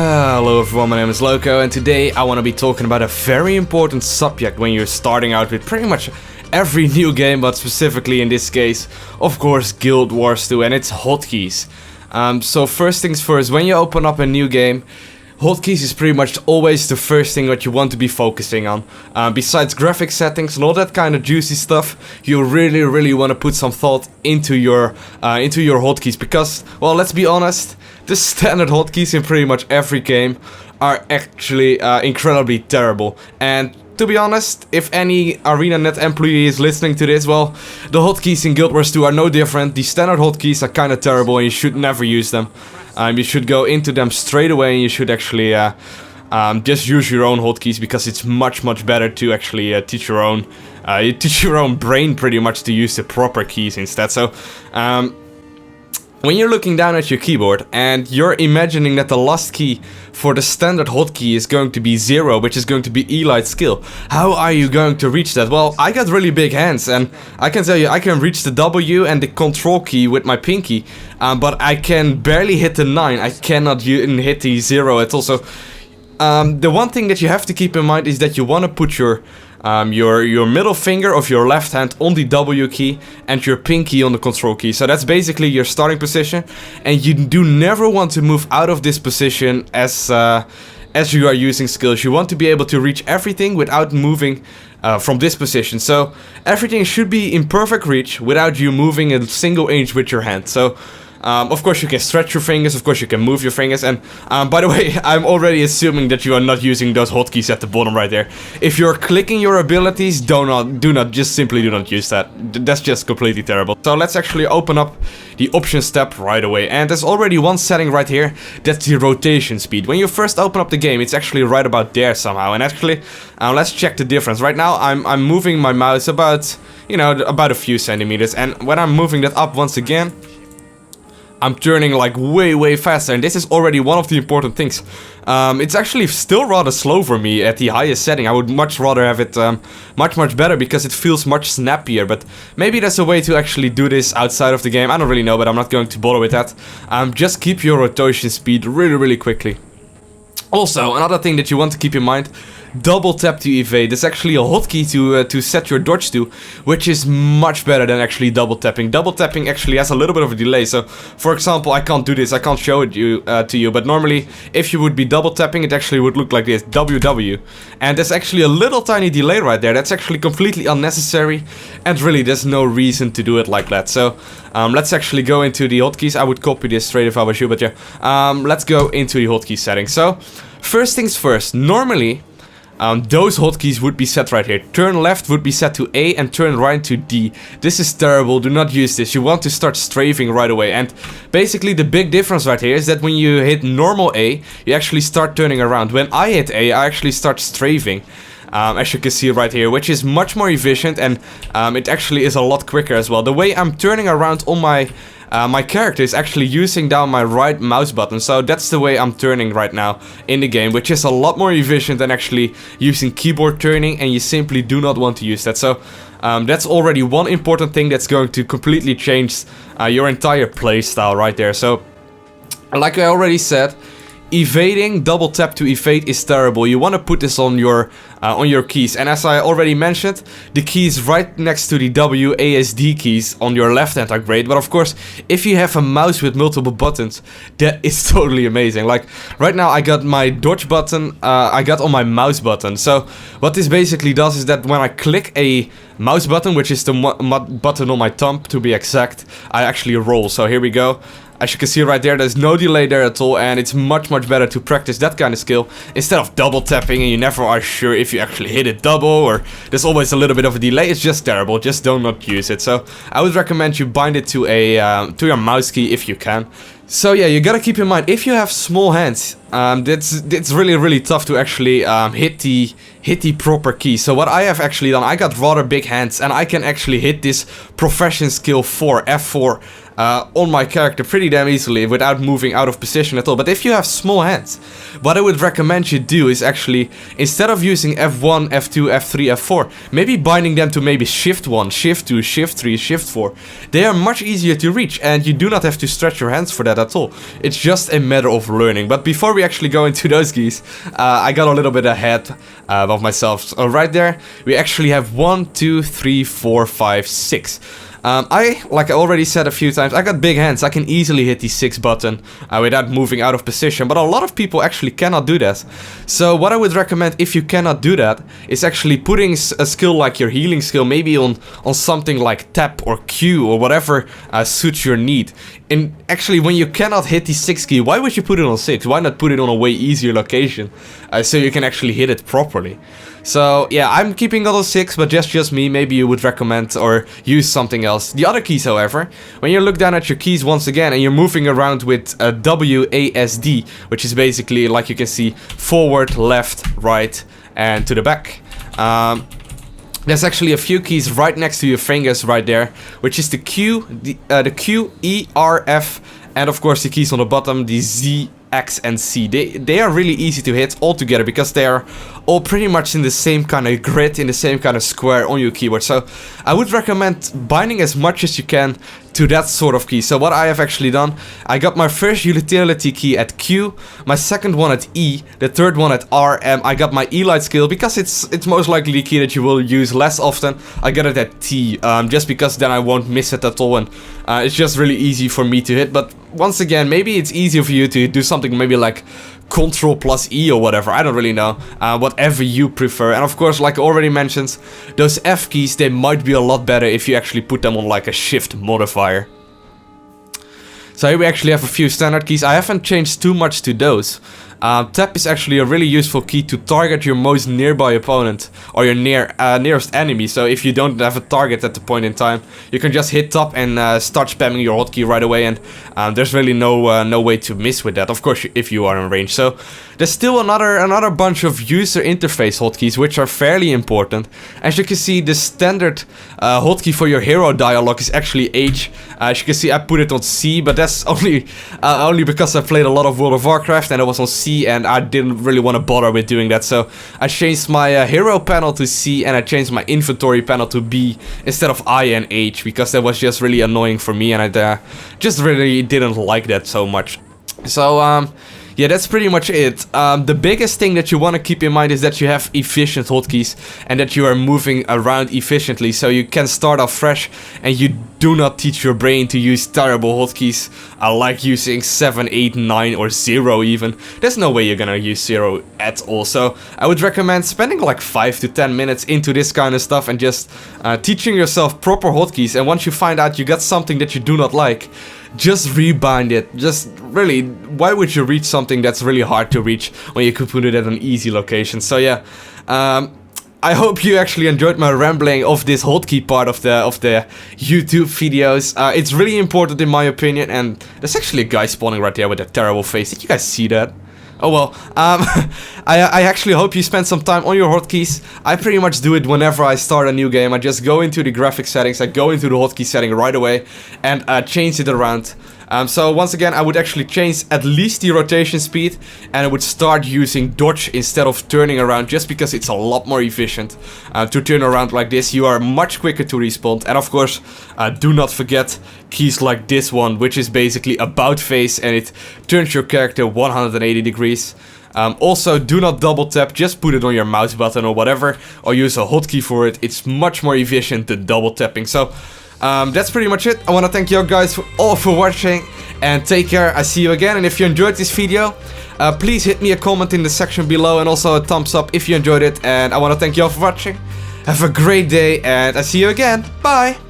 Hello everyone, my name is Lowko, and today I want to be talking about a very important subject when you're starting out with pretty much every new game, but specifically in this case, of course, Guild Wars 2, and it's hotkeys. So first things first, when you open up a new game, hotkeys is pretty much always the first thing that you want to be focusing on. Besides graphic settings and all that kind of juicy stuff, you really want to put some thought into your hotkeys, because, well, let's be honest, the standard hotkeys in pretty much every game are actually incredibly terrible. And to be honest, if any ArenaNet employee is listening to this, well, the hotkeys in Guild Wars 2 are no different. The standard hotkeys are kind of terrible and you should never use them. You should go into them straight away, and you should actually just use your own hotkeys, because it's much better to actually teach your own brain pretty much to use the proper keys instead. So when you're looking down at your keyboard and you're imagining that the last key for the standard hotkey is going to be 0, which is going to be elite skill, how are you going to reach that? Well, I got really big hands, and I can tell you I can reach the W and the control key with my pinky, but I can barely hit the 9. I cannot hit the 0 at all. So the one thing that you have to keep in mind is that you want to put your middle finger of your left hand on the W key and your pinky on the control key. So that's basically your starting position, and you do never want to move out of this position as you are using skills. You want to be able to reach everything without moving from this position. So everything should be in perfect reach without you moving a single inch with your hand. So of course you can stretch your fingers, of course you can move your fingers, and by the way, I'm already assuming that you are not using those hotkeys at the bottom right there. If you're clicking your abilities, simply do not use that. That's just completely terrible. So let's actually open up the options tab right away, and there's already one setting right here, that's the rotation speed. When you first open up the game, it's actually right about there somehow, and actually, let's check the difference. Right now, I'm moving my mouse about a few centimeters, and when I'm moving that up once again, I'm turning like way faster, and this is already one of the important things. It's actually still rather slow for me at the highest setting. I would much rather have it much better, because it feels much snappier, but maybe there's a way to actually do this outside of the game. I don't really know, but I'm not going to bother with that. Just keep your rotation speed really quickly. Also, another thing that you want to keep in mind, double tap to evade. There's actually a hotkey to set your dodge to, which is much better than actually double tapping. Double tapping actually has a little bit of a delay. So, for example, I can't do this. I can't show it to you. But normally, if you would be double tapping, it actually would look like this: WW. And there's actually a little tiny delay right there. That's actually completely unnecessary. And really, there's no reason to do it like that. So, let's actually go into the hotkeys. I would copy this straight if I was you, but yeah. Let's go into the hotkey settings. So, first things first. Normally, those hotkeys would be set right here. Turn left would be set to A and turn right to D. This is terrible, do not use this. You want to start strafing right away. And basically the big difference right here is that when you hit normal A, you actually start turning around. When I hit A, I actually start strafing. As you can see right here, which is much more efficient, and it actually is a lot quicker as well. The way I'm turning around on my character is actually using down my right mouse button, so that's the way I'm turning right now in the game, which is a lot more efficient than actually using keyboard turning, and you simply do not want to use that. So that's already one important thing that's going to completely change your entire playstyle right there. So, like I already said, evading, double tap to evade is terrible. You want to put this on your keys, and as I already mentioned, the keys right next to the WASD keys on your left hand are great, but of course, if you have a mouse with multiple buttons, that is totally amazing. Like, right now I got my dodge button, I got on my mouse button. So, what this basically does is that when I click a mouse button, which is the button on my thumb to be exact, I actually roll. So here we go. As you can see right there, there's no delay there at all, and it's much better to practice that kind of skill instead of double tapping, and you never are sure if you actually hit it double, or there's always a little bit of a delay. It's just terrible. Just do not use it. So I would recommend you bind it to your mouse key if you can. So yeah, you gotta keep in mind, if you have small hands, it's really tough to actually hit the proper key. So what I have actually done, I got rather big hands, and I can actually hit this profession skill 4, F4, on my character pretty damn easily without moving out of position at all. But if you have small hands, what I would recommend you do is actually, instead of using F1, F2, F3, F4, maybe binding them to maybe Shift 1, Shift 2, Shift 3, Shift 4. They are much easier to reach, and you do not have to stretch your hands for that at all. It's just a matter of learning. But before we actually go into those keys, I got a little bit ahead of myself. So right there, we actually have 1, 2, 3, 4, 5, 6. Like I already said a few times, I got big hands. I can easily hit the 6 button without moving out of position, but a lot of people actually cannot do that. So what I would recommend, if you cannot do that, is actually putting a skill like your healing skill maybe on something like tap or Q or whatever suits your need. And actually, when you cannot hit the 6 key, why would you put it on 6? Why not put it on a way easier location so you can actually hit it properly? So yeah, I'm keeping it on 6, but just me. Maybe you would recommend or use something else. The other keys, however, when you look down at your keys once again and you're moving around with WASD, which is basically, like you can see, forward, left, right, and to the back. There's actually a few keys right next to your fingers right there, which is the Q, the Q, E, R, F, and of course the keys on the bottom, the Z, X, and C. They are really easy to hit all together because they are all pretty much in the same kind of grid, in the same kind of square on your keyboard. So I would recommend binding as much as you can to that sort of key. So what I have actually done, I got my first utility key at Q, my second one at E, the third one at R, and I got my E-light skill because it's most likely the key that you will use less often. I got it at T, just because then I won't miss it at all, and it's just really easy for me to hit. But once again, maybe it's easier for you to do something maybe like Ctrl plus E or whatever, I don't really know, whatever you prefer. And of course, like I already mentioned, those F keys, they might be a lot better if you actually put them on like a shift modifier. So here we actually have a few standard keys. I haven't changed too much to those. Tap is actually a really useful key to target your most nearby opponent or your nearest enemy. So if you don't have a target at the point in time, you can just hit top and start spamming your hotkey right away, and there's really no way to miss with that. Of course, if you are in range. So there's still another bunch of user interface hotkeys which are fairly important. As you can see, the standard hotkey for your hero dialogue is actually H. As you can see, I put it on C, but that's only because I played a lot of World of Warcraft and it was on C, and I didn't really want to bother with doing that. So I changed my hero panel to C, and I changed my inventory panel to B instead of I and H, because that was just really annoying for me, and I just really didn't like that so much. So yeah, that's pretty much it. The biggest thing that you want to keep in mind is that you have efficient hotkeys and that you are moving around efficiently, so you can start off fresh and you do not teach your brain to use terrible hotkeys like using 7, 8, 9 or 0 even. There's no way you're gonna use 0 at all. So I would recommend spending like 5 to 10 minutes into this kind of stuff and just teaching yourself proper hotkeys. And once you find out you got something that you do not like, just rebind it. Just really, why would you reach something that's really hard to reach when you could put it at an easy location? So yeah, I hope you actually enjoyed my rambling of this hotkey part of the YouTube videos. It's really important in my opinion, and there's actually a guy spawning right there with a terrible face. Did you guys see that? Oh well, I actually hope you spend some time on your hotkeys. I pretty much do it whenever I start a new game. I just go into the graphic settings, I go into the hotkey setting right away and change it around. So once again, I would actually change at least the rotation speed, and I would start using dodge instead of turning around, just because it's a lot more efficient to turn around like this. You are much quicker to respawn, and of course, do not forget keys like this one, which is basically about face, and it turns your character 180 degrees. Also, do not double tap, just put it on your mouse button or whatever, or use a hotkey for it. It's much more efficient than double tapping. So that's pretty much it. I want to thank you guys all for watching, and take care. I see you again, and if you enjoyed this video, please hit me a comment in the section below, and also a thumbs up if you enjoyed it. And I want to thank you all for watching. Have a great day, and I see you again. Bye!